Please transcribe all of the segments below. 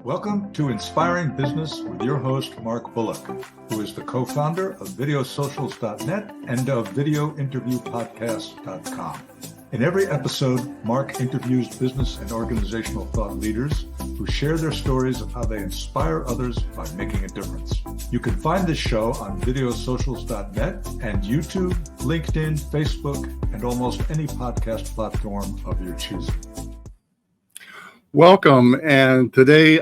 Welcome to Inspiring Business with your host, Mark Bullock, who is the co-founder of videosocials.net and of videointerviewpodcast.com. In every episode, Mark interviews business and organizational thought leaders who share their stories of how they inspire others by making a difference. You can find this show on videosocials.net and YouTube, LinkedIn, Facebook, and almost any podcast platform of your choosing. Welcome, and today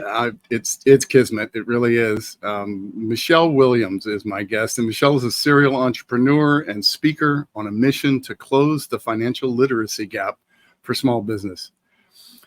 it's kismet. It really is. Michele Williams is my guest, and Michele is a serial entrepreneur and speaker on a mission to close the financial literacy gap for small business.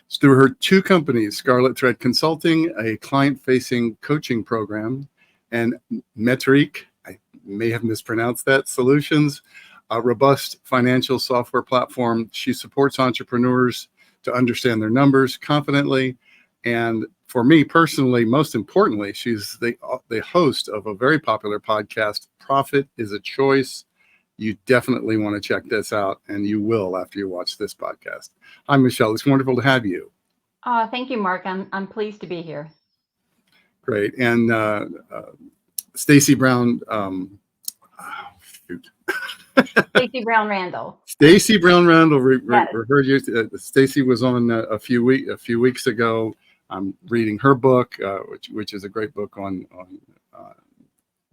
It's through her two companies, Scarlet Consulting, a client-facing coaching program, and Metrique, I may have mispronounced that, Solutions, a robust financial software platform. She supports entrepreneurs to understand their numbers confidently. And for me personally, most importantly, she's the host of a very popular podcast, Profit is a Choice. You definitely want to check this out, and you will after you watch this podcast. Hi, Michele. It's wonderful to have you. Thank you, Mark. I'm pleased to be here. Great. And Stacy Brown, Stacy Brown Randall. Stacy Brown Randall. Yes. Heard you. Stacy was on a few weeks ago. I'm reading her book, which is a great book on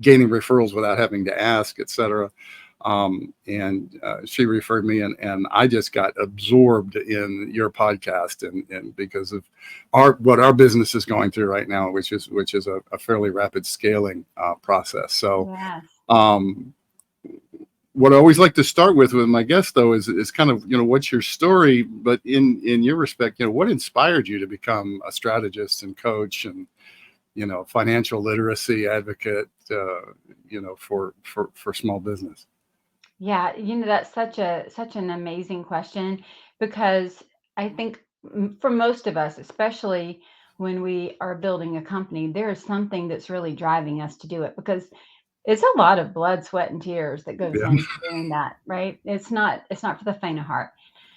gaining referrals without having to ask, etc. And she referred me, and I just got absorbed in your podcast, and because of what our business is going through right now, which is a fairly rapid scaling process. So. Yes. What I always like to start with my guests, though, is kind of, what's your story? But in your respect, what inspired you to become a strategist and coach and, financial literacy advocate, for small business? Yeah, that's such an amazing question, because I think for most of us, especially when we are building a company, there is something that's really driving us to do it, because it's a lot of blood, sweat, and tears that goes into doing that, right? It's not for the faint of heart.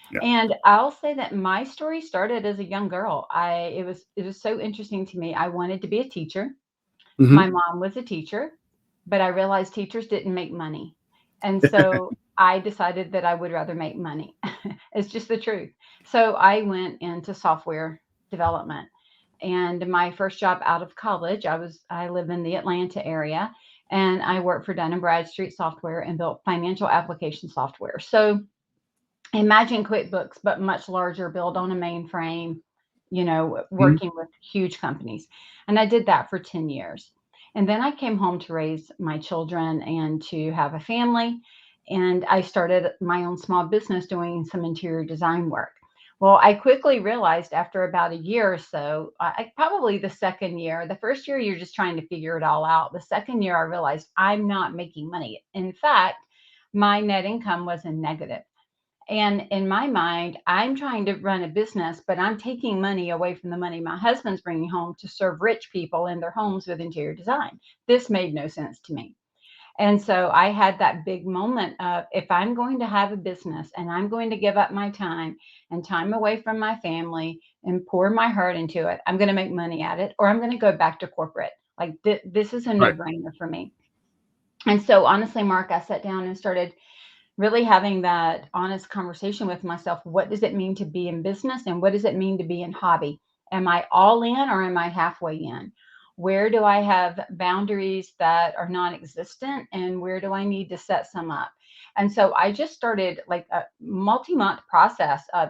Yeah. And I'll say that my story started as a young girl. It was so interesting to me. I wanted to be a teacher. Mm-hmm. My mom was a teacher, but I realized teachers didn't make money. And so I decided that I would rather make money. It's just the truth. So I went into software development. And my first job out of college, I live in the Atlanta area. And I worked for Dun & Bradstreet Software and built financial application software. So imagine QuickBooks, but much larger, built on a mainframe, working with huge companies. And I did that for 10 years. And then I came home to raise my children and to have a family. And I started my own small business doing some interior design work. Well, I quickly realized after about a year or so, probably the second year, the first year, you're just trying to figure it all out. The second year, I realized I'm not making money. In fact, my net income was in negative. And in my mind, I'm trying to run a business, but I'm taking money away from the money my husband's bringing home to serve rich people in their homes with interior design. This made no sense to me. And so I had that big moment of, if I'm going to have a business and I'm going to give up my time and time away from my family and pour my heart into it, I'm going to make money at it, or I'm going to go back to corporate. Like this is a no-brainer for me. And so honestly, Mark, I sat down and started really having that honest conversation with myself. What does it mean to be in business, and what does it mean to be in hobby? Am I all in, or am I halfway in? Where do I have boundaries that are non-existent, and where do I need to set some up? And so I just started like a multi-month process of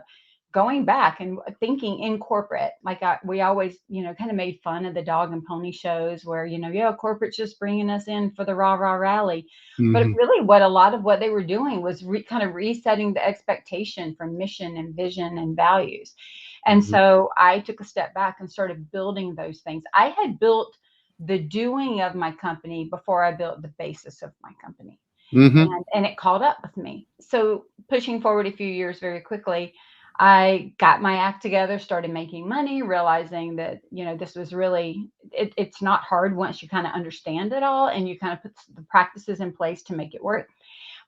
going back and thinking in corporate. Like we always, kind of made fun of the dog and pony shows where, corporate's just bringing us in for the rah, rah rally. Mm-hmm. But really a lot of what they were doing was kind of resetting the expectation for mission and vision and values. And so I took a step back and started building those things. I had built the doing of my company before I built the basis of my company. Mm-hmm. And it caught up with me. So pushing forward a few years very quickly, I got my act together, started making money, realizing that, this was really, it's not hard once you kind of understand it all and you kind of put the practices in place to make it work.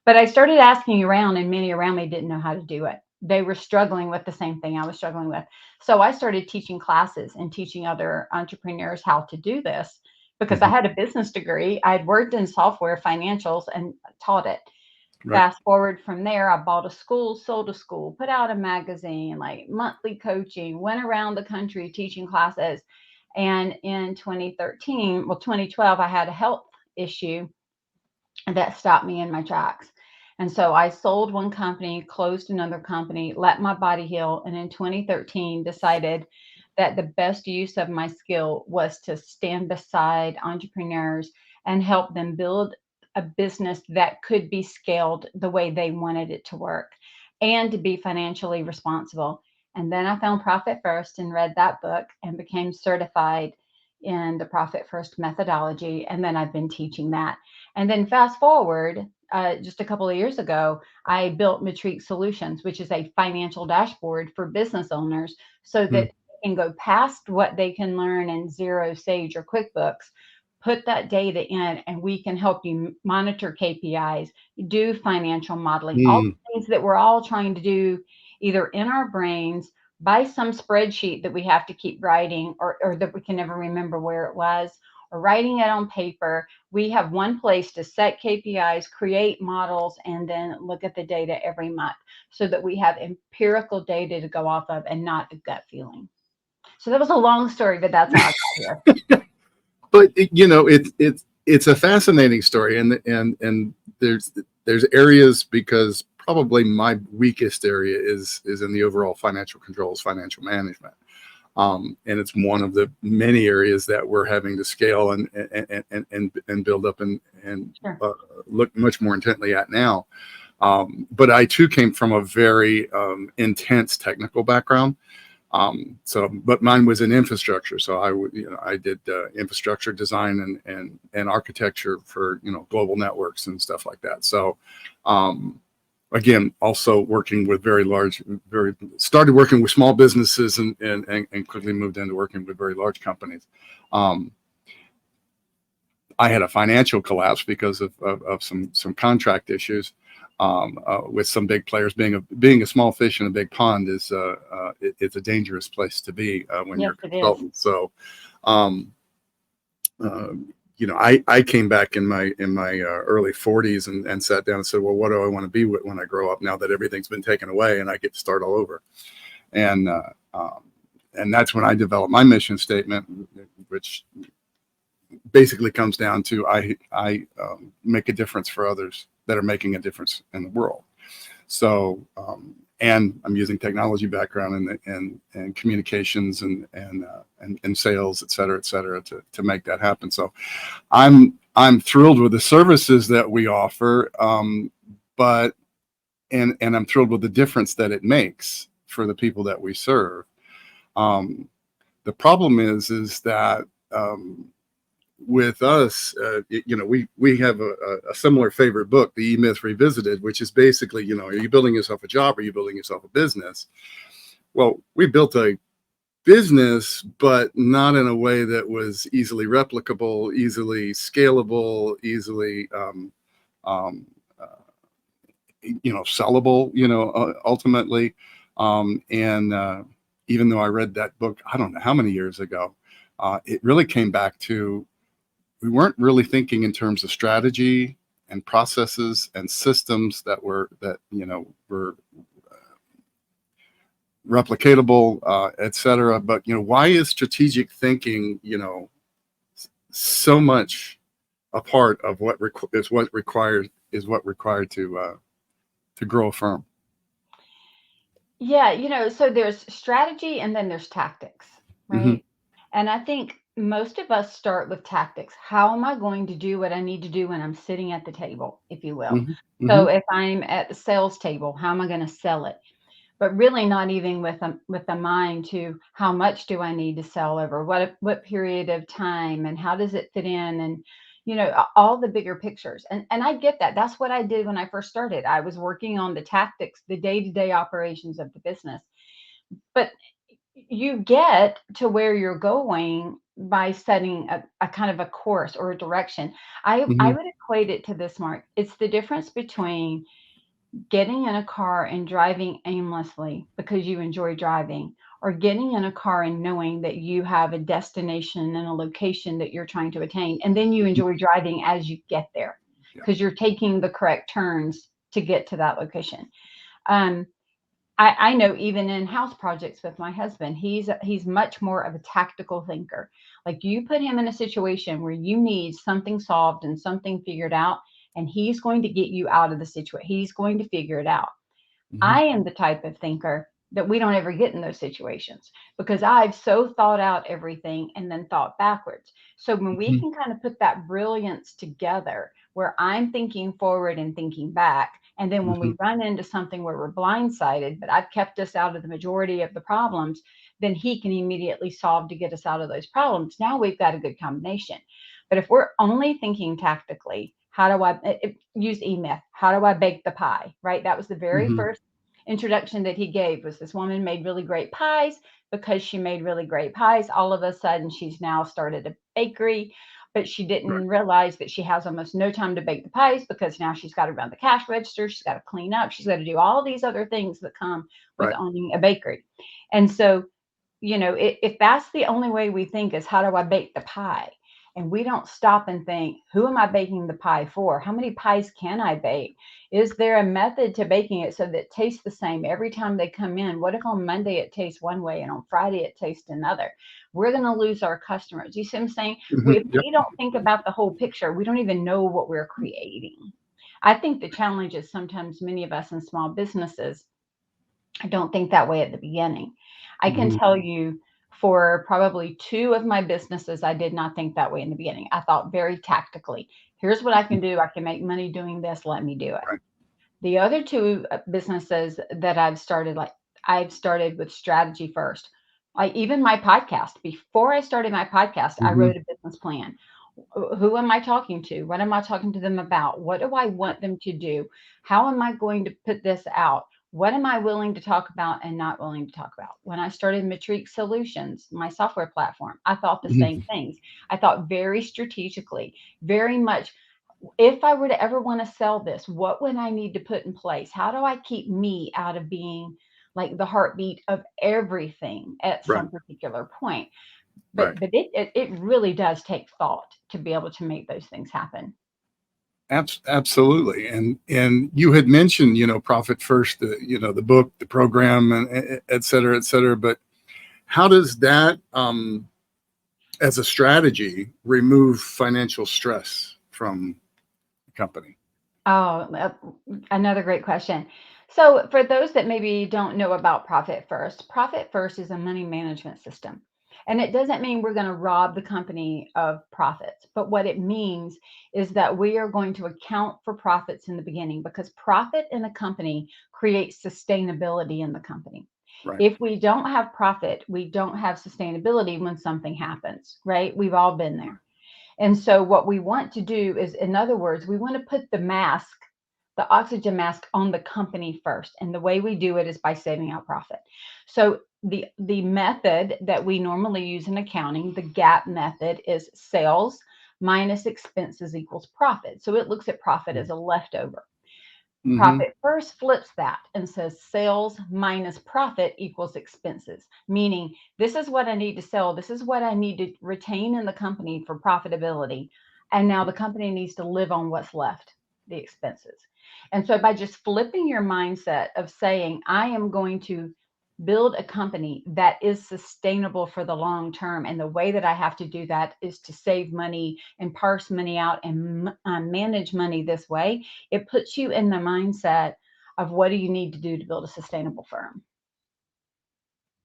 But I started asking around, and many around me didn't know how to do it. they were struggling with the same thing I was struggling with. So I started teaching classes and teaching other entrepreneurs how to do this because I Mhm. had a business degree. I'd worked in software financials and taught it. Right. Fast forward from there, I bought a school, sold a school, put out a magazine, like monthly coaching, went around the country teaching classes. And in 2013, well, 2012, I had a health issue that stopped me in my tracks. And so I sold one company, closed another company, let my body heal. And in 2013, decided that the best use of my skill was to stand beside entrepreneurs and help them build a business that could be scaled the way they wanted it to work and to be financially responsible. And then I found Profit First and read that book and became certified in the Profit First methodology. And then I've been teaching that. And then fast forward, just a couple of years ago, I built Metrique Solutions, which is a financial dashboard for business owners so that Mm. they can go past what they can learn in Xero, Sage, or QuickBooks, put that data in, and we can help you monitor KPIs, do financial modeling, all Mm. the things that we're all trying to do either in our brains by some spreadsheet that we have to keep writing or that we can never remember where it was, or writing it on paper. We have one place to set KPIs, create models, and then look at the data every month so that we have empirical data to go off of and not a gut feeling. So that was a long story, but that's how I got here. But it's a fascinating story, and there's areas, because probably my weakest area is in the overall financial controls, financial management. And it's one of the many areas that we're having to scale and build up and Sure. look much more intently at now. But I too came from a very intense technical background. But mine was in infrastructure. So I did infrastructure design and architecture for global networks and stuff like that. So again, also working with started working with small businesses and quickly moved into working with very large companies. I had a financial collapse because of some contract issues with some big players. Being a small fish in a big pond is it's a dangerous place to be when Yes, you're a it is. consultant. So, I came back in my early 40s and sat down and said, well, what do I want to be when I grow up? Now that everything's been taken away and I get to start all over, and that's when I developed my mission statement, which basically comes down to I make a difference for others that are making a difference in the world. So and I'm using technology background and communications and sales, et cetera, to make that happen. So I'm thrilled with the services that we offer, but I'm thrilled with the difference that it makes for the people that we serve. The problem is that with us, we have a similar favorite book, The E-Myth Revisited, which is basically, are you building yourself a job? Or are you building yourself a business? Well, we built a business, but not in a way that was easily replicable, easily scalable, easily, sellable, ultimately. And even though I read that book, I don't know how many years ago, it really came back to, we weren't really thinking in terms of strategy and processes and systems that were replicatable, et cetera. But, why is strategic thinking, so much a part of what required to grow a firm? Yeah, so there's strategy and then there's tactics, Mm-hmm. right? And I think most of us start with tactics. How am I going to do what I need to do when I'm sitting at the table, if you will? Mm-hmm. Mm-hmm. So if I'm at the sales table, how am I going to sell it? But really not even with a mind to how much do I need to sell over what period of time and how does it fit in, and all the bigger pictures. And I get that. That's what I did when I first started. I was working on the tactics, the day-to-day operations of the business. But you get to where you're going by setting a kind of a course or a direction. I Mm-hmm. would equate it to this, Mark. It's the difference between getting in a car and driving aimlessly because you enjoy driving, or getting in a car and knowing that you have a destination and a location that you're trying to attain, and then you enjoy driving as you get there Yeah. because you're taking the correct turns to get to that location. Um, I know even in house projects with my husband, he's much more of a tactical thinker. Like, you put him in a situation where you need something solved and something figured out, and he's going to get you out of the situation. He's going to figure it out. Mhm. I am the type of thinker that we don't ever get in those situations because I've so thought out everything and then thought backwards. So when we Mhm. can kind of put that brilliance together where I'm thinking forward and thinking back, and then when Mhm. we run into something where we're blindsided, but I've kept us out of the majority of the problems, then he can immediately solve to get us out of those problems. Now we've got a good combination. But if we're only thinking tactically, how do I use E-Myth? How do I bake the pie? Right? That was the very Mhm. first introduction that he gave. Was this woman made really great pies. Because she made really great pies, all of a sudden she's now started a bakery, but she Right. didn't realize that she has almost no time to bake the pies because now she's got to run the cash register, she's got to clean up, she's got to do all these other things that come with Right. owning a bakery. And so, if that's the only way we think is how do I bake the pie? And we don't stop and think, who am I baking the pie for? How many pies can I bake? Is there a method to baking it so that it tastes the same every time they come in? What if on Monday it tastes one way and on Friday it tastes another? We're going to lose our customers. You see what I'm saying? Mhm. If Yep. we don't think about the whole picture, we don't even know what we're creating. I think the challenge is sometimes many of us in small businesses, I don't think that way at the beginning. I can Mhm. tell you for probably two of my businesses, I did not think that way in the beginning. I thought very tactically. Here's what I can do. I can make money doing this. Let me do it. Right. The other two businesses that I've started with strategy first. Like, even my podcast, before I started my podcast, I Mhm. wrote a business plan. Who am I talking to? What am I talking to them about? What do I want them to do? How am I going to put this out? What am I willing to talk about and not willing to talk about? When I started Metrique Solutions, my software platform, I thought the same Mhm. things. I thought very strategically, very much, if I were to ever want to sell this, what would I need to put in place? How do I keep me out of being like the heartbeat of everything at Right. some particular point? Right. But it really does take thought to be able to make those things happen. Absolutely. And you had mentioned, profit first, the book, the program, and et cetera, et cetera. But how does that, as a strategy, remove financial stress from the company? Oh, another great question. So, for those that maybe don't know about Profit First is a money management system. And it doesn't mean we're going to rob the company of profits, but what it means is that we are going to account for profits in the beginning, because profit in a company creates sustainability in the company. Right. If we don't have profit, we don't have sustainability when something happens, right? We've all been there. And so what we want to do is, in other words, we want to put the oxygen mask on the company first. And the way we do it is by saving out profit. So the method that we normally use in accounting, the GAAP method, is sales minus expenses equals profit. So it looks at profit as a leftover. Mm-hmm. Profit First flips that and says sales minus profit equals expenses, meaning this is what I need to sell. This is what I need to retain in the company for profitability. And now the company needs to live on what's left, the expenses. And so by just flipping your mindset of saying, I am going to build a company that is sustainable for the long term. And the way that I have to do that is to save money and parse money out and manage money this way. It puts you in the mindset of what do you need to do to build a sustainable firm.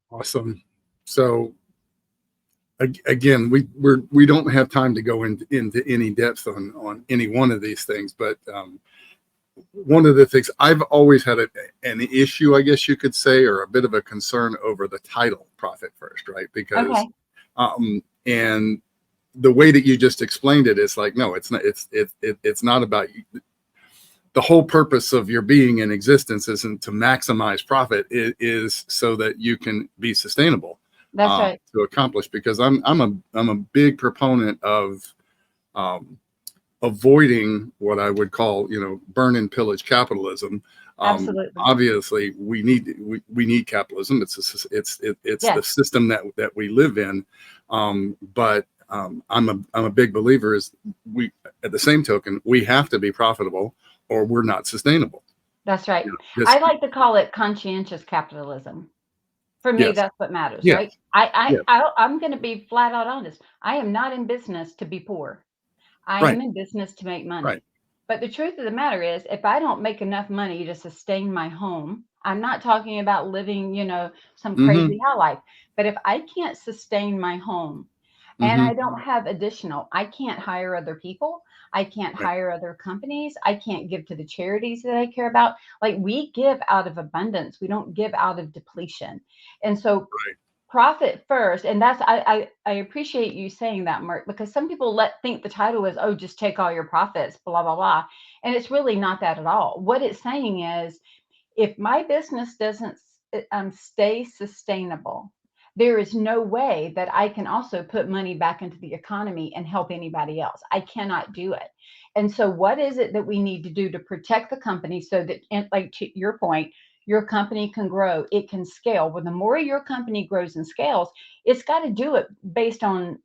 Awesome. So again, we don't have time to go into any depth on any one of these things, but one of the things I've always had an issue, I guess you could say, or a bit of a concern over the title Profit First, right? Because Okay. and the way that you just explained it is like, no, it's not. It's not about you. The whole purpose of your being in existence isn't to maximize profit. It is so that you can be sustainable That's right. to accomplish. Because I'm a big proponent of um, avoiding what I would call, burn and pillage capitalism, Absolutely. Obviously, we need capitalism. It's Yes. the system that we live in. But I'm a big believer is we, at the same token, we have to be profitable or we're not sustainable. That's right. You know, I like to call it conscientious capitalism. For me, yes, that's what matters, yes, right? yes, I'm going to be flat out honest. I am not in business to be poor. I right, am in business to make money. right. But the truth of the matter is, if I don't make enough money to sustain my home, I'm not talking about living, some Mm-hmm, crazy high life. But if I can't sustain my home and mm-hmm, I don't have I can't hire other people. I can't right, hire other companies. I can't give to the charities that I care about. Like, we give out of abundance. We don't give out of depletion. And so right. profit first, and that's I appreciate you saying that, Mark, because some people think the title is, oh, just take all your profits, blah blah blah, and it's really not that at all. What it's saying is, if my business doesn't stay sustainable, there is no way that I can also put money back into the economy and help anybody else. I cannot do it. And so what is it that we need to do to protect the company so that, like to your point, your company can grow, it can scale? Well, the more your company grows and scales, it's got to do it based on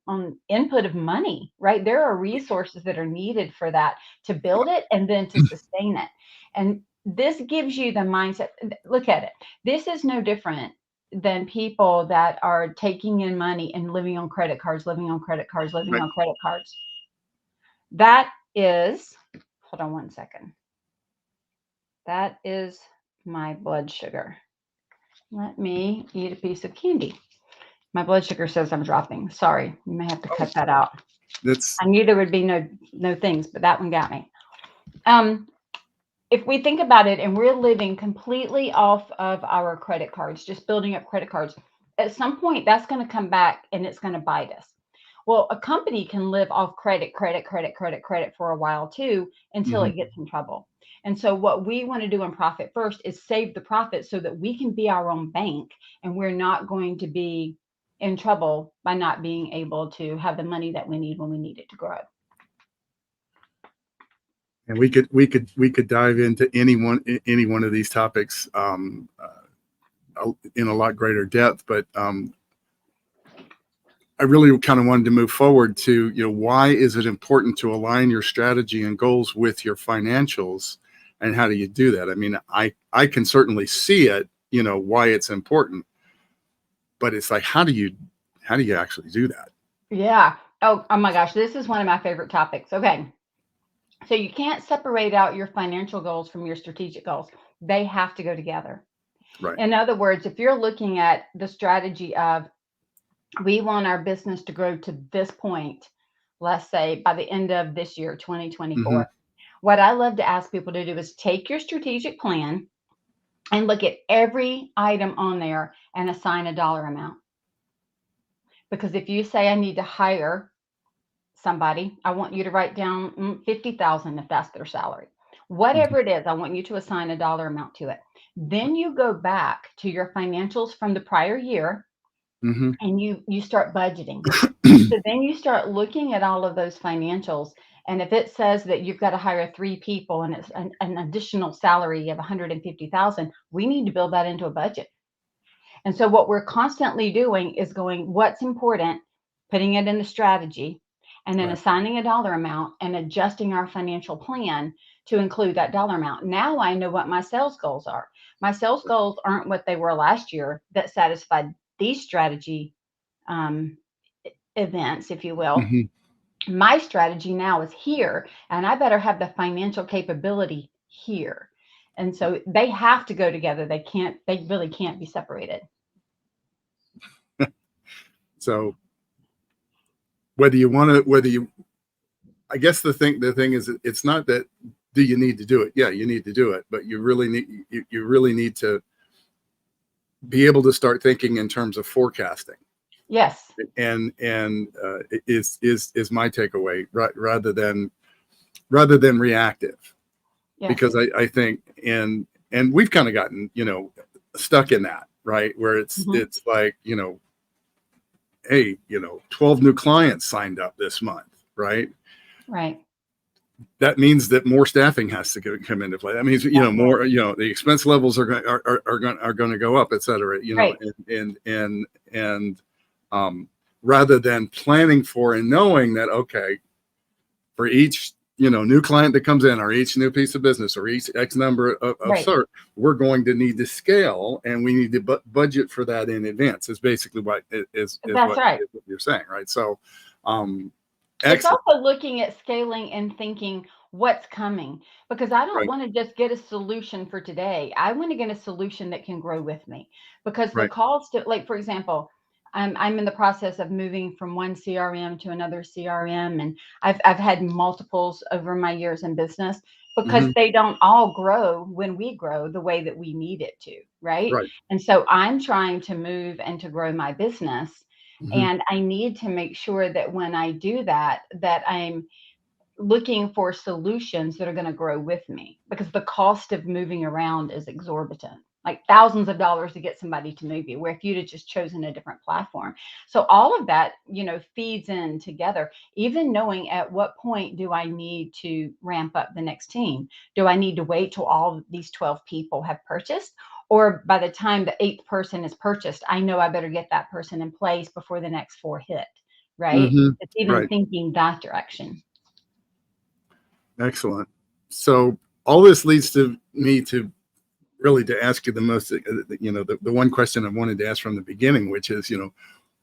input of money, right? There are resources that are needed for that, to build it and then to sustain it. And this gives you the mindset. Look at it. This is no different than people that are taking in money and living on credit cards, living on credit cards, living Right. on credit cards. That is, hold on one second. That is my blood sugar. Let me eat a piece of candy. My blood sugar says I'm dropping. Sorry, you may have to cut that out. That's I knew there would be no things, but that one got me. If we think about it, and we're living completely off of our credit cards, just building up credit cards, at some point that's going to come back and it's going to bite us. Well, a company can live off credit for a while too, until mm-hmm. it gets in trouble. And so what we want to do in Profit First is save the profit so that we can be our own bank, and we're not going to be in trouble by not being able to have the money that we need when we need it to grow. And we could dive into any one of these topics in a lot greater depth, but I really kind of wanted to move forward to, why is it important to align your strategy and goals with your financials, and how do you do that? I mean, I can certainly see it, why it's important, but it's like, how do you actually do that? Yeah. Oh my gosh, this is one of my favorite topics. Okay. So you can't separate out your financial goals from your strategic goals. They have to go together. Right. In other words, if you're looking at the strategy of, we want our business to grow to this point, let's say by the end of this year, 2024, Mm-hmm. what I love to ask people to do is take your strategic plan and look at every item on there and assign a dollar amount. Because if you say, I need to hire somebody, I want you to write down 50,000 if that's their salary. Whatever it is, I want you to assign a dollar amount to it. Then you go back to your financials from the prior year, Mm-hmm. and you start budgeting. So then you start looking at all of those financials. And if it says that you've got to hire 3 people and it's an additional salary of 150,000, we need to build that into a budget. And so what we're constantly doing is going, what's important, putting it in the strategy, and then Right. assigning a dollar amount and adjusting our financial plan to include that dollar amount. Now I know what my sales goals are. My sales goals aren't what they were last year that satisfied these strategy events, if you will. Mm-hmm. My strategy now is here, and I better have the financial capability here. And so they have to go together. They really can't be separated. So I guess the thing is, it's not that, do you need to do it? Yeah, you need to do it, but you really need to be able to start thinking in terms of forecasting. Yes. And is my takeaway, rather than reactive. Yes. Because I think, and we've kind of gotten, stuck in that, right? Where it's like, hey, 12 new clients signed up this month, right? Right. that means that more staffing has to come into play. That means, more, the expense levels are going to go up, et cetera, Right. and rather than planning for and knowing that, okay, for each, new client that comes in, or each new piece of business, or each X number of Right. cert, we're going to need to scale, and we need to budget for that in advance. Is basically what is That's right. what you're saying, right? So, It's excellent. also looking at scaling and thinking what's coming, because I don't Right. want to just get a solution for today. I want to get a solution that can grow with me, because the Right. cost of, like, for example, I'm in the process of moving from one CRM to another CRM, and I've had multiples over my years in business, because Mhm. they don't all grow when we grow the way that we need it to, right? Right. And so I'm trying to move and to grow my business. Mhm. And I need to make sure that when I do that, that I'm looking for solutions that are going to grow with me, because the cost of moving around is exorbitant, like thousands of dollars to get somebody to move you, where if you'd have just chosen a different platform. So all of that, feeds in together, even knowing at what point do I need to ramp up the next team? Do I need to wait till all these 12 people have purchased? Or by the time the 8th person is purchased, I know I better get that person in place before the next 4 hit, right? Mhm. It's even Right. thinking that direction. Excellent. So all this leads to me to really to ask you the most, the one question I wanted to ask from the beginning, which is,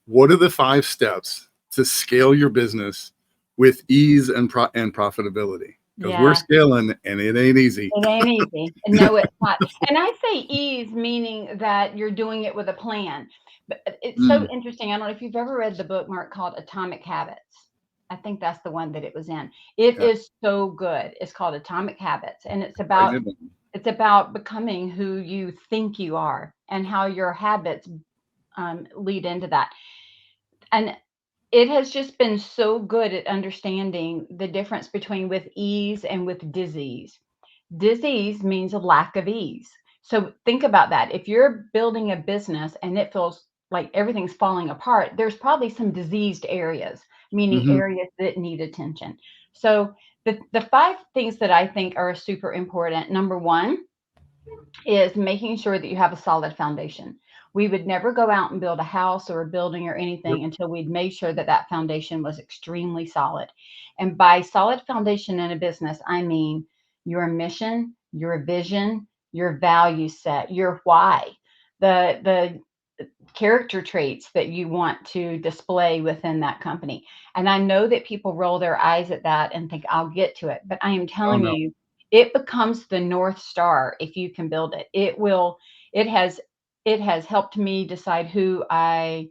what are the 5 steps to scale your business with ease and profitability? Because we're Yeah. scaling and it ain't easy. It ain't easy. No, it's not. And I say ease, meaning that you're doing it with a plan. But it's so Mm, interesting. I don't know if you've ever read the book, Mark, called Atomic Habits. I think that's the one that it was in. It yeah, is so good. It's called Atomic Habits, and right. Isn't it? it's about becoming who you think you are, and how your habits lead into that. And it has just been so good at understanding the difference between with ease and with disease. Disease means a lack of ease. So think about that. If you're building a business and it feels like everything's falling apart, there's probably some diseased areas, meaning Mhm. areas that need attention. So the 5 things that I think are super important. Number one is making sure that you have a solid foundation. We would never go out and build a house or a building or Yep. anything until we'd made sure that that foundation was extremely solid. And by solid foundation in a business, I mean your mission, your vision, your value set, your why, the character traits that you want to display within that company. And I know that people roll their eyes at that and think, I'll get to it. But I am Oh telling no. you, it becomes the North Star if you can build it. It has, it has helped me decide who I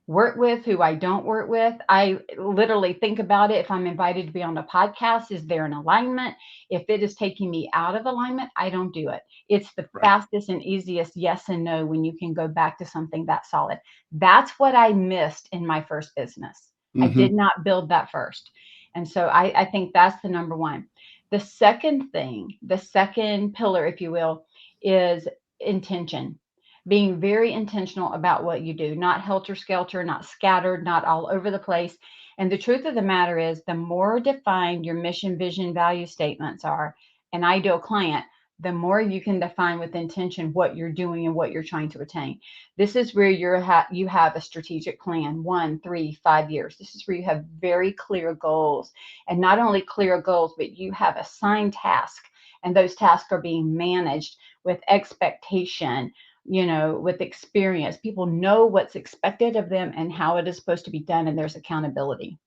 work with, who I don't work with. I literally think about it. If I'm invited to be on a podcast, is there an alignment? If it is taking me out of alignment, I don't do it. It's the Right. fastest and easiest yes and no when you can go back to something that solid. That's what I missed in my first business. I Mhm. did not build that first. And so I think that's the number one. The second thing, the second pillar, if you will, is intention. Being very intentional about what you do, not helter skelter, not scattered, not all over the place. And the truth of the matter is, the more defined your mission, vision, value statements are, an ideal client, the more you can define with intention what you're doing and what you're trying to attain. This is where you have a strategic plan, 1, 3, 5 years. This is where you have very clear goals, and not only clear goals, but you have assigned tasks, and those tasks are being managed with expectation, with experience. People know what's expected of them and how it is supposed to be done, and there's accountability.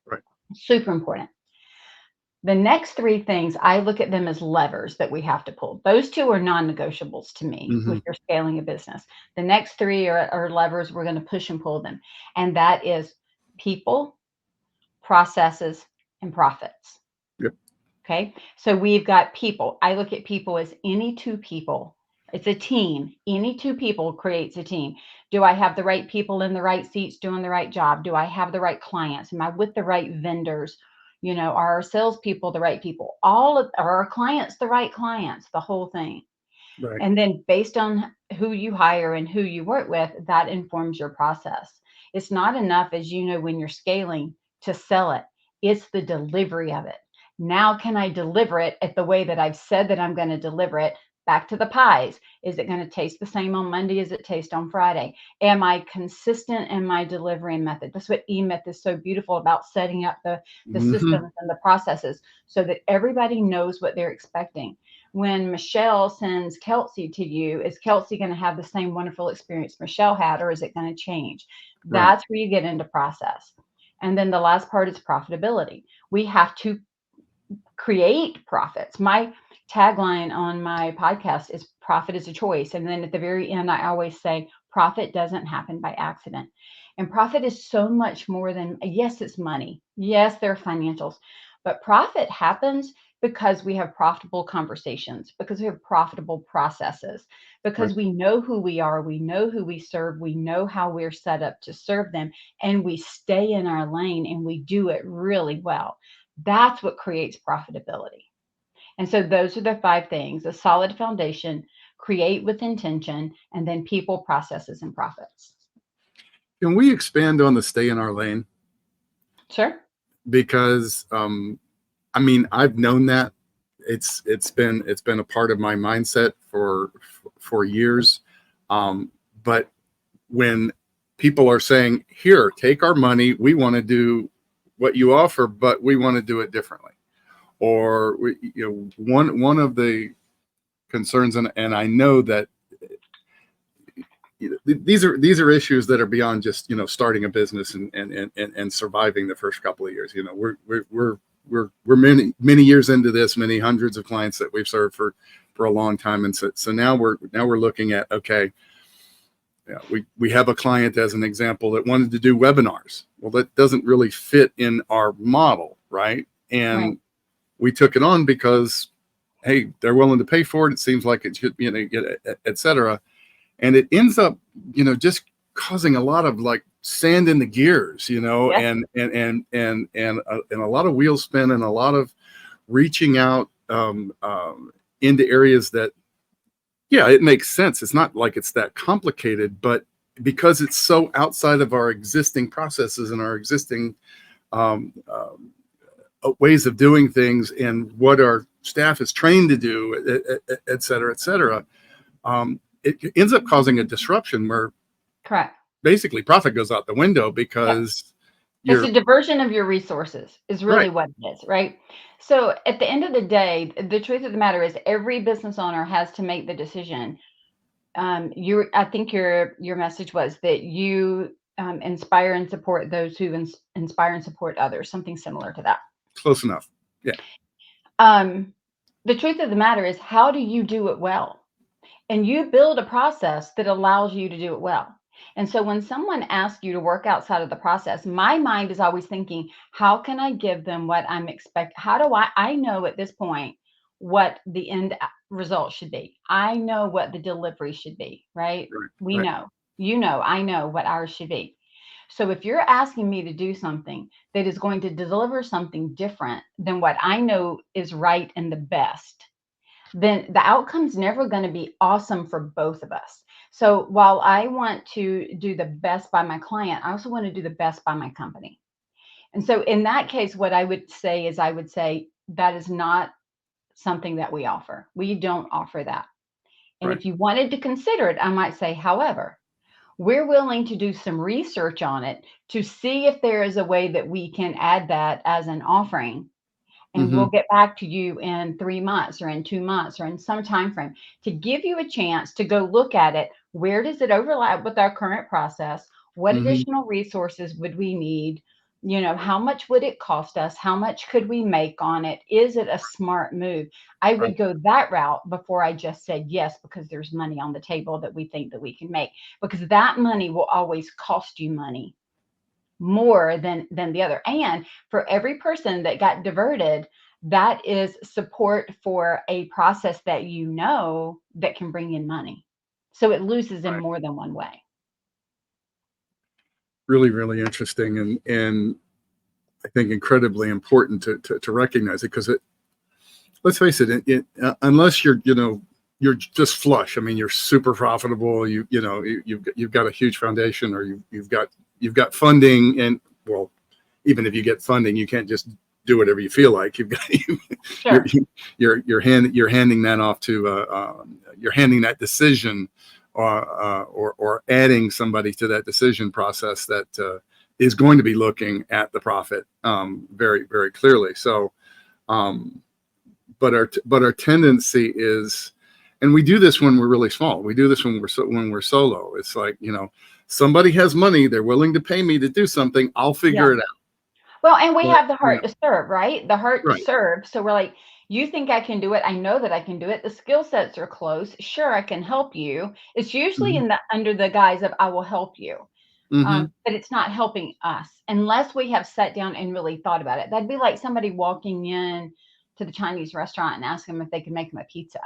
Right. Super important. The next 3 things, I look at them as levers that we have to pull. Those 2 are non-negotiables to me if Mhm. you're scaling a business. The next 3 are levers, we're going to push and pull them. And that is people, processes, and profits. Yep. Okay. So we've got people. I look at people as any 2 people. It's a team. Any 2 people creates a team. Do I have the right people in the right seats doing the right job? Do I have the right clients? Am I with the right vendors? Are our salespeople the right people? Are our clients the right clients? The whole thing. Right. And then based on who you hire and who you work with, that informs your process. It's not enough, as you know, when you're scaling, to sell it. It's the delivery of it. Now, can I deliver it at the way that I've said that I'm going to deliver it? Back to the pies. Is it going to taste the same on Monday as it tastes on Friday? Am I consistent in my delivery method? That's what eMyth is so beautiful about, setting up the Hmm. systems and the processes so that everybody knows what they're expecting. When Michele sends Kelsey to you, is Kelsey going to have the same wonderful experience Michele had, or is it going to change? Right. That's where you get into process. And then the last part is profitability. We have to create profits. My tagline on my podcast is profit is a choice. And then at the very end, I always say profit doesn't happen by accident. And profit is so much more than, yes, it's money. Yes, there are financials, but profit happens because we have profitable conversations, because we have profitable processes, Right. because we know who we are, we know who we serve, we know how we're set up to serve them, and we stay in our lane and we do it really well. That's what creates profitability. And so those are the 5 things: a solid foundation, create with intention, and then people, processes, and profits. Can we expand on the stay in our lane? Sure. Because I mean, I've known that it's been a part of my mindset for years. But when people are saying, "Here, take our money. We want to do what you offer, but we want to do it differently," or one of the concerns, and I know that these are issues that are beyond just starting a business and surviving the first couple of years. We're many years into this, many hundreds of clients that we've served for a long time, and so now we're looking at, okay, we have a client, as an example, that wanted to do webinars. Well, that doesn't really fit in our model, right? And Right. we took it on because, hey, they're willing to pay for it. It seems like it should, et cetera. And it ends up, just causing a lot of like sand in the gears, Yes. and a lot of wheel spin, and a lot of reaching out into areas that, yeah, it makes sense. It's not like it's that complicated, but because it's so outside of our existing processes and our existing um, ways of doing things and what our staff is trained to do, et cetera, it ends up causing a disruption where Correct. basically profit goes out the window Yeah. because It's you're a diversion of your resources is really right. what it is, right? So at the end of the day, the truth of the matter is every business owner has to make the decision. I think your message was that you inspire and support those who inspire and support others, something similar to that. Close enough. Yeah. Um, the truth of the matter is, how do you do it well? And you build a process that allows you to do it well. And so when someone asks you to work outside of the process, my mind is always thinking, how can I give them what I'm expecting? How do I know at this point what the end result should be? I know what the delivery should be, right? Right. We Right. know, I know what ours should be. So if you're asking me to do something that is going to deliver something different than what I know is right and the best, then the outcome's never going to be awesome for both of us. So while I want to do the best by my client, I also want to do the best by my company. And so in that case, what I would say is, I would say that is not something that we offer. We don't offer that. And Right. if you wanted to consider it, I might say, however, we're willing to do some research on it to see if there is a way that we can add that as an offering, and Mm-hmm. we'll get back to you in 3 months or in 2 months or in some time frame to give you a chance to go look at it. Where does it overlap with our current process? What Mm-hmm. additional resources would we need? How much would it cost us? How much could we make on it? Is it a smart move? I Right. would go that route before I just said yes, because there's money on the table that we think that we can make, because that money will always cost you money more than the other. And for every person that got diverted, that is support for a process that that can bring in money. So it loses in Right. more than one way. Really, really interesting, and I think incredibly important to recognize it, because let's face it, unless you're just flush. I mean, you're super profitable. You've got a huge foundation, or you've got funding, and well, even if you get funding, you can't just do whatever you feel like. You've got Sure. you're handing that off to you're handing that decision or adding somebody to that decision process that is going to be looking at the profit very, very clearly. So, but our tendency is, and we do this when we're really small. We do this when we're solo. It's like, somebody has money, they're willing to pay me to do something. I'll figure it out. Well, and we But, have the heart to serve, right? The heart to Right. serve. So we're like, you think I can do it? I know that I can do it. The skill sets are close. Sure, I can help you. It's usually Mhm. under the guise of I will help you. Mhm. But it's not helping us unless we have sat down and really thought about it. That'd be like somebody walking in to the Chinese restaurant and asking them if they could make them a pizza.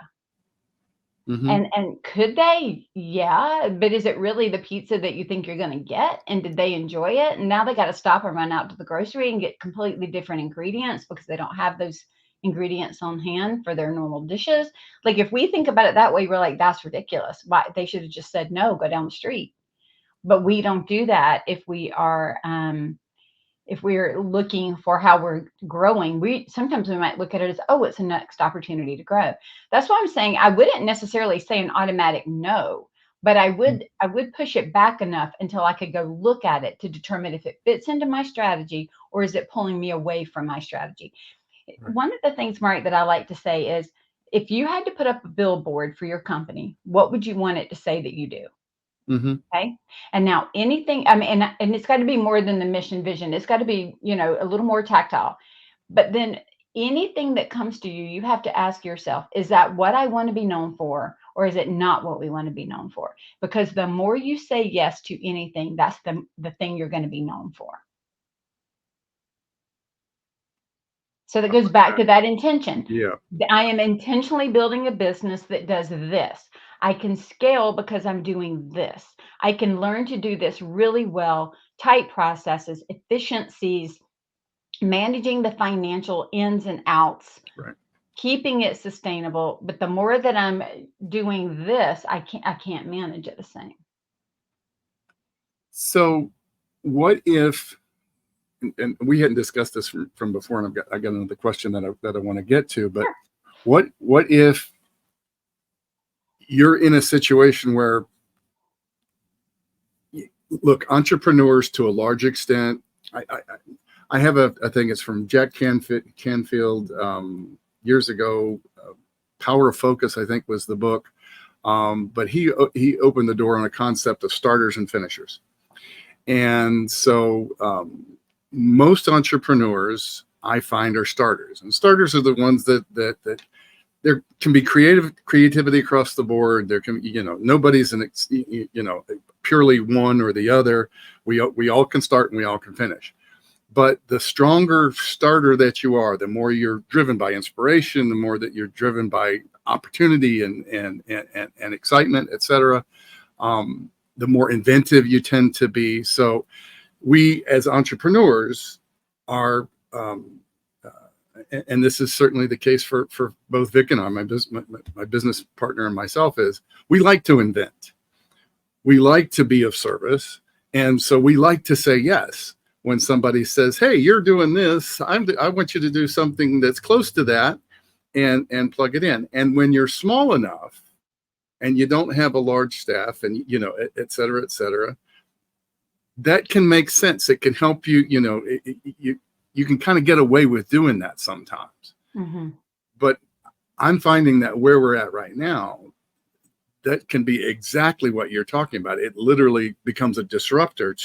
Mhm. And could they? Yeah, but is it really the pizza that you think you're going to get? And did they enjoy it? And now they got to stop and run out to the grocery and get completely different ingredients because they don't have those ingredients on hand for their normal dishes. Like if we think about it that way, we're like, that's ridiculous. Why they should have just said no, go down the street. But we don't do that if we're looking for how we're growing. We might look at it as, oh, it's a next opportunity to grow. That's why I'm saying I wouldn't necessarily say an automatic no, but I would push it back enough until I could go look at it to determine if it fits into my strategy or is it pulling me away from my strategy. Right. One of the things, Mark, that I like to say is if you had to put up a billboard for your company, what would you want it to say that you do? Mhm. Okay. And now anything, I mean, and it's got to be more than the mission vision. It's got to be, a little more tactile. But then anything that comes to you, you have to ask yourself, is that what I want to be known for? Or is it not what we want to be known for? Because the more you say yes to anything, that's the thing you're going to be known for. So that goes back to that intention. Yeah. I am intentionally building a business that does this. I can scale because I'm doing this. I can learn to do this really well, tight processes, efficiencies, managing the financial ins and outs, Right. keeping it sustainable. But the more that I'm doing this, I can't manage it the same. So, what if? And we hadn't discussed this from before, and I got another question that I want to get to. But Sure. what if you're in a situation where, look, entrepreneurs to a large extent, I have I think it's from Jack Canfield years ago. Power of Focus, I think, was the book. But he opened the door on a concept of starters and finishers. And so most entrepreneurs I find are starters, and starters are the ones that there can be creativity across the board. There can, nobody's purely one or the other. We all can start and we all can finish. But the stronger starter that you are, the more you're driven by inspiration, the more that you're driven by opportunity and excitement, etc. The more inventive you tend to be. So we as entrepreneurs are, and this is certainly the case for both Vic and I, my business partner and myself, is we like to invent. We like to be of service. And so we like to say yes. When somebody says, hey, you're doing this, I want you to do something that's close to that and plug it in. And when you're small enough and you don't have a large staff and, et cetera, that can make sense. It can help you, you can kind of get away with doing that sometimes. Mm-hmm. But I'm finding that where we're at right now, that can be exactly what you're talking about. It literally becomes a disruptor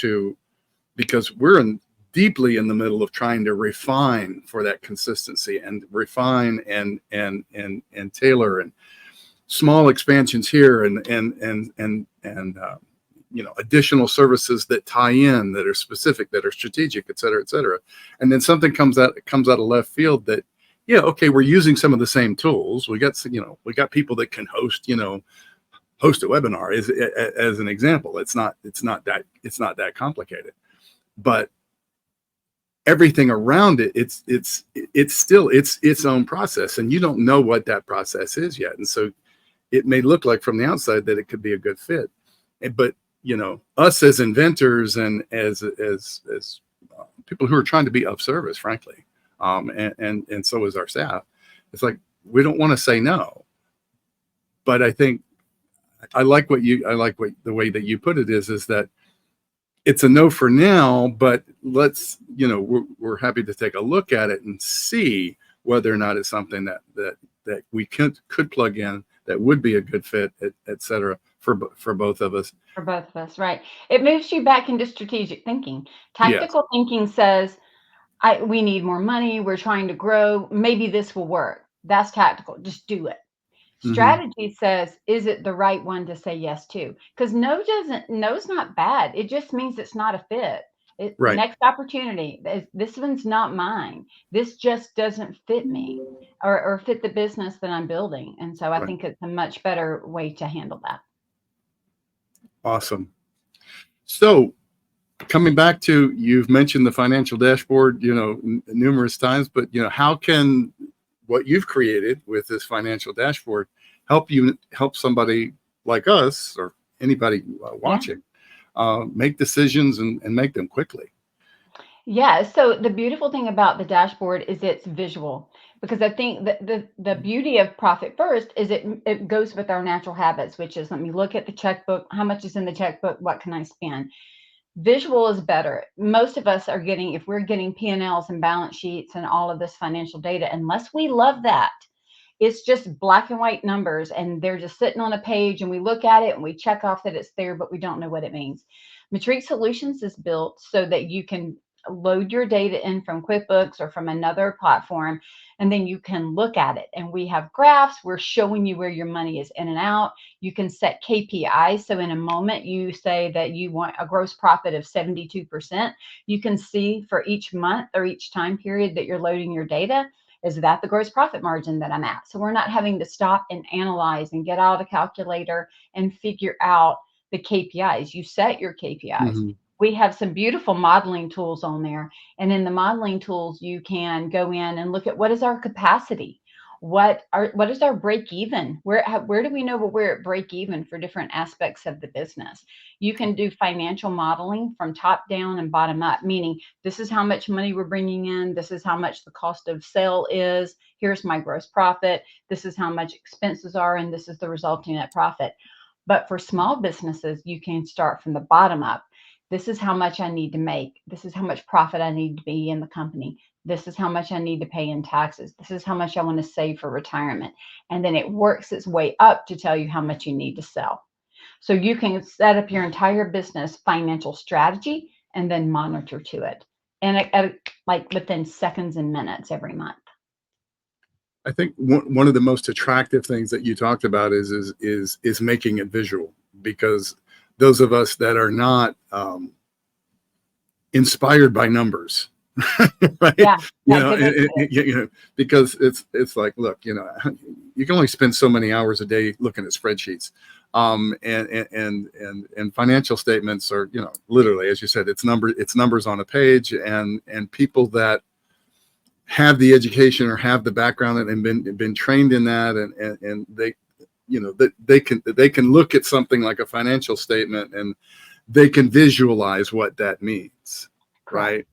because we're deeply in the middle of trying to refine for that consistency and refine and tailor and small expansions here and additional services that tie in, that are specific, that are strategic, et cetera. And then something comes out of left field that, yeah, okay, we're using some of the same tools. We got people that can host a webinar as an example. It's not that complicated. But everything around it, it's still its own process, and you don't know what that process is yet. And so it may look like from the outside that it could be a good fit, but us as inventors and as people who are trying to be of service, frankly, and so is our staff. It's like, we don't want to say no, but I think I like what the way that you put it is that it's a no for now, but let's, we're happy to take a look at it and see whether or not it's something that we could plug in that would be a good fit, et cetera, for both of us. For both of us, right. It moves you back into strategic thinking. Tactical thinking says, we need more money, we're trying to grow, maybe this will work. That's tactical, just do it. Strategy says, is it the right one to say yes to? Because no's not bad. It just means it's not a fit. Right. Next opportunity. This one's not mine. This just doesn't fit me or fit the business that I'm building. And so I think it's a much better way to handle that. Awesome. So coming back to, you've mentioned the financial dashboard, numerous times, but how can what you've created with this financial dashboard help somebody like us or anybody watching make decisions and make them quickly? Yeah. So the beautiful thing about the dashboard is it's visual, because I think that the beauty of Profit First is it goes with our natural habits, which is, let me look at the checkbook. How much is in the checkbook? What can I spend? Visual is better. Most of us are getting, if we're getting P&Ls and balance sheets and all of this financial data, unless we love that, it's just black and white numbers and they're just sitting on a page and we look at it and we check off that it's there, but we don't know what it means. Metrique Solutions is built so that you can load your data in from QuickBooks or from another platform, and then you can look at it. And we have graphs. We're showing you where your money is in and out. You can set KPIs. So in a moment, you say that you want a gross profit of 72%. You can see for each month or each time period that you're loading your data, is that the gross profit margin that I'm at? So we're not having to stop and analyze and get out a calculator and figure out the KPIs. You set your KPIs. We have some beautiful modeling tools on there. And in the modeling tools, you can go in and look at, what is our capacity? What is our break even? Where do we know we're at break even for different aspects of the business? You can do financial modeling from top down and bottom up, meaning this is how much money we're bringing in. This is how much the cost of sale is. Here's my gross profit. This is how much expenses are, and this is the resulting net profit. But for small businesses, you can start from the bottom up. This is how much I need to make. This is how much profit I need to be in the company. This is how much I need to pay in taxes. This is how much I want to save for retirement. And then it works its way up to tell you how much you need to sell. So you can set up your entire business financial strategy and then monitor to it. And like within seconds and minutes every month. I think one of the most attractive things that you talked about is making it visual, because those of us that are not inspired by numbers, right? Yeah, because it's like, look, you can only spend so many hours a day looking at spreadsheets, and financial statements are, literally, as you said, it's numbers on a page, and people that have the education or have the background and been trained in that, and they, they can look at something like a financial statement and they can visualize what that means, right?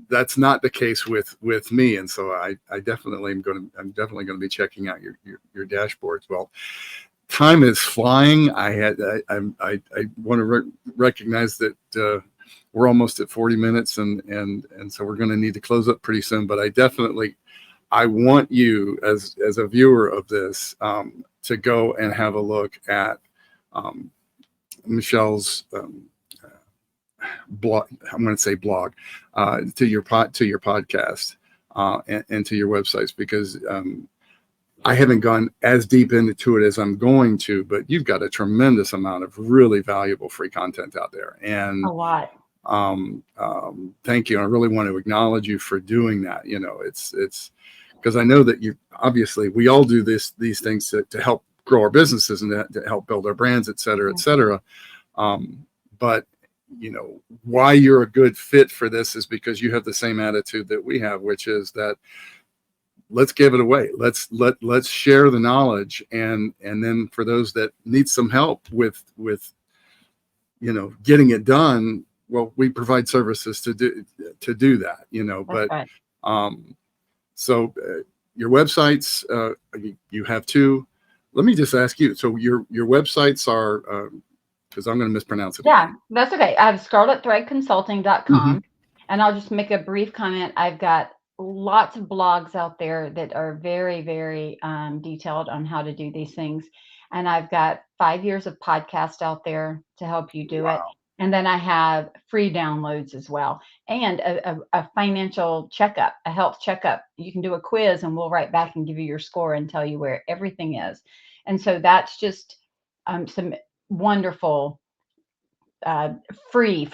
That's not the case with me, and so I'm definitely going to be checking out your dashboards. Well, time is flying. I want to recognize that we're almost at 40 minutes, and so we're going to need to close up pretty soon. But I want you as a viewer of this to go and have a look at Michelle's blog. I'm going to say blog to your podcast and to your websites, because I haven't gone as deep into it as I'm going to, but you've got a tremendous amount of really valuable free content out there, and a lot. Thank you. I really want to acknowledge you for doing that. It's because I know that obviously we all do these things to help grow our businesses and to help build our brands, et cetera, et cetera. But why you're a good fit for this is because you have the same attitude that we have, which is that let's give it away. Let's share the knowledge. And then for those that need some help with getting it done, well, we provide services to do that, That's but right. so your websites, you have two. Let me just ask you. So your websites are, because I'm going to mispronounce it. Yeah, that's okay. I have scarletthreadconsulting.com, Mhm. and I'll just make a brief comment. I've got lots of blogs out there that are very, very detailed on how to do these things. And I've got 5 years of podcast out there to help you do it. Wow. And then I have free downloads as well, and a financial checkup, a health checkup. You can do a quiz, and we'll write back and give you your score and tell you where everything is. And so that's just some wonderful free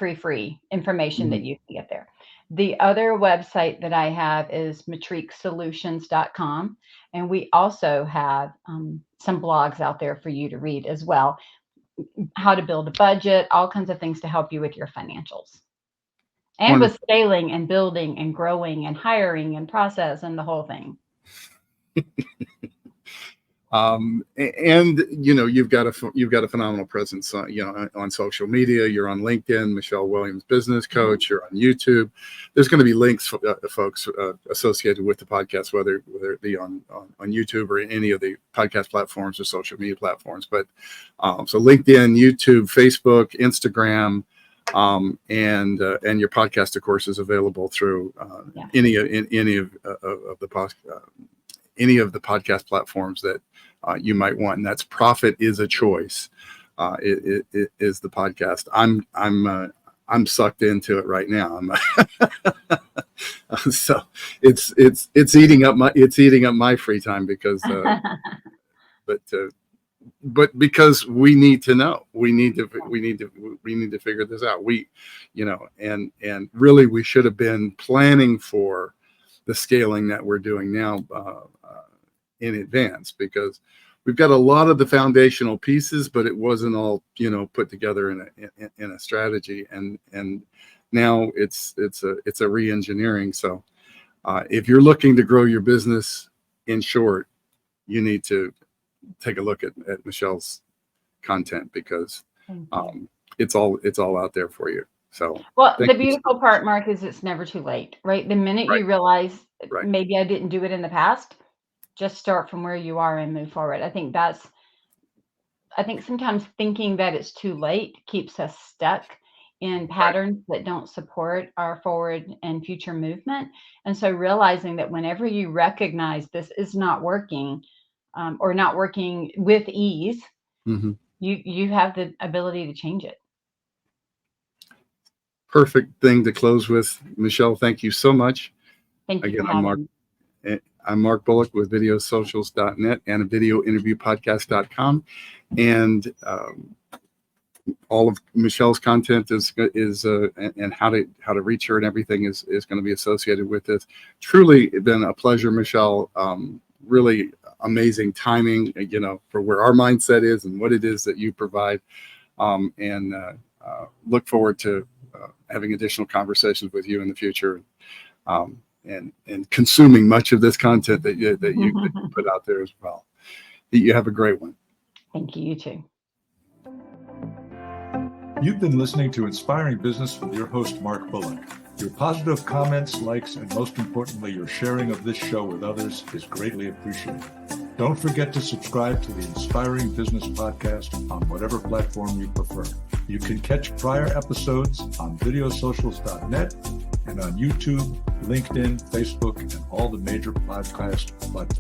information that Mhm. you can get there. The other website that I have is metriquesolutions.com. And we also have some blogs out there for you to read as well. How to build a budget, all kinds of things to help you with your financials. And with Wonderful. scaling and building and growing and hiring and process and the whole thing. And you've got a phenomenal presence on social media. You're on LinkedIn, Michele Williams Business Coach. You're on YouTube. There's going to be links, folks, associated with the podcast, whether it be on YouTube or any of the podcast platforms or social media platforms. But so LinkedIn, YouTube, Facebook, Instagram, and your podcast, of course, is available through any of the podcast platforms that you might want, and that's Profit is a Choice. It is the podcast. I'm sucked into it right now. So it's eating up my free time because, but because we need to know, we need to figure this out. And really we should have been planning for the scaling that we're doing now in advance, because we've got a lot of the foundational pieces, but it wasn't all put together in a strategy, and now it's a re-engineering. So if you're looking to grow your business, in short, you need to take a look at Michele's content, because it's all out there for you. So, well, the beautiful part, Mark, is it's never too late, right? The minute Right. you realize Right. maybe I didn't do it in the past, just start from where you are and move forward. I think sometimes thinking that it's too late keeps us stuck in patterns that don't support our forward and future movement. And so realizing that whenever you recognize this is not working, or not working with ease, Mm-hmm. you have the ability to change it. Perfect thing to close with. Michele, thank you so much. Thank you Again, for having me. I'm Mark Bullock with videosocials.net and videointerviewpodcast.com. And all of Michele's content is and how to reach her and everything is going to be associated with this. Truly been a pleasure, Michele. Really amazing timing, for where our mindset is and what it is that you provide. And look forward to having additional conversations with you in the future. And consuming much of this content that you put out there as well. You have a great one. Thank you. You too. You've been listening to Inspiring Business with your host, Mark Bullock. Your positive comments, likes, and most importantly, your sharing of this show with others is greatly appreciated. Don't forget to subscribe to the Inspiring Business Podcast on whatever platform you prefer. You can catch prior episodes on videosocials.net and on YouTube, LinkedIn, Facebook, and all the major podcast platforms.